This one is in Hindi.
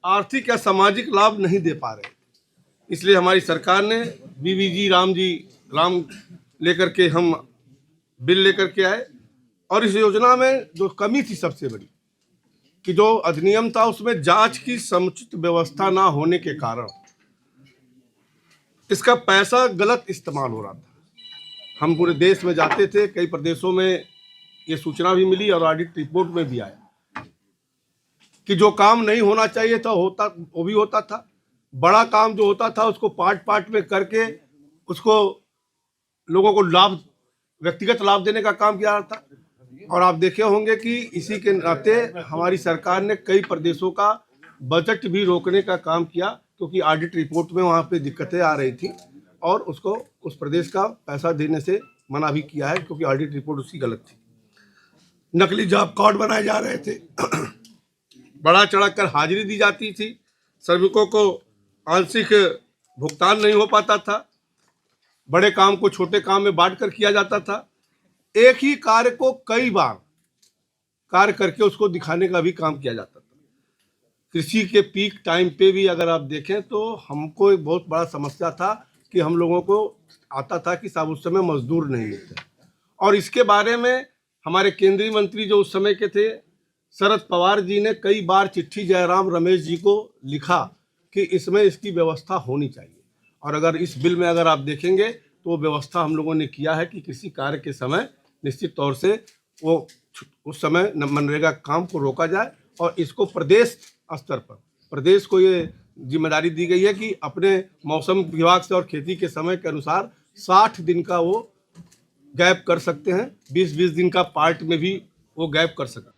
आर्थिक या सामाजिक लाभ नहीं दे पा रहे। इसलिए हमारी सरकार ने बीवीजी राम लेकर के हम बिल लेकर के आए। और इस योजना में जो कमी थी सबसे बड़ी, कि जो अधिनियम था उसमें जांच की समुचित व्यवस्था ना होने के कारण इसका पैसा गलत इस्तेमाल हो रहा था। हम पूरे देश में जाते थे, कई प्रदेशों में ये सूचना भी मिली और ऑडिट रिपोर्ट में भी आया कि जो काम नहीं होना चाहिए था वो भी होता था। बड़ा काम जो होता था उसको पार्ट में करके उसको लोगों को व्यक्तिगत लाभ देने का काम किया जाता था। और आप देखे होंगे कि इसी के नाते हमारी सरकार ने कई प्रदेशों का बजट भी रोकने का काम किया, क्योंकि ऑडिट रिपोर्ट में वहाँ पे दिक्कतें आ रही थी और उसको उस प्रदेश का पैसा देने से मना भी किया है, क्योंकि ऑडिट रिपोर्ट उसकी गलत थी। नकली जॉब कार्ड बनाए जा रहे थे, बढ़ा चढ़ाकर हाजिरी दी जाती थी, श्रमिकों को आंशिक भुगतान नहीं हो पाता था, बड़े काम को छोटे काम में बांटकर किया जाता था, एक ही कार्य को कई बार कार्य करके उसको दिखाने का भी काम किया जाता था। कृषि के पीक टाइम पे भी अगर आप देखें तो हमको एक बहुत बड़ा समस्या था कि हम लोगों को आता था कि साहब उस समय मजदूर नहीं मिलते। और इसके बारे में हमारे केंद्रीय मंत्री जो उस समय के थे शरद पवार जी ने कई बार चिट्ठी जयराम रमेश जी को लिखा कि इसमें इसकी व्यवस्था होनी चाहिए। और अगर इस बिल में अगर आप देखेंगे तो वो व्यवस्था हम लोगों ने किया है कि किसी कार्य के समय निश्चित तौर से वो उस समय मनरेगा काम को रोका जाए और इसको प्रदेश स्तर पर प्रदेश को ये जिम्मेदारी दी गई है कि अपने मौसम विभाग से और खेती के समय के अनुसार 60 दिन का वो गैप कर सकते हैं, 20-20 दिन का पार्ट में भी वो गैप कर सकते हैं।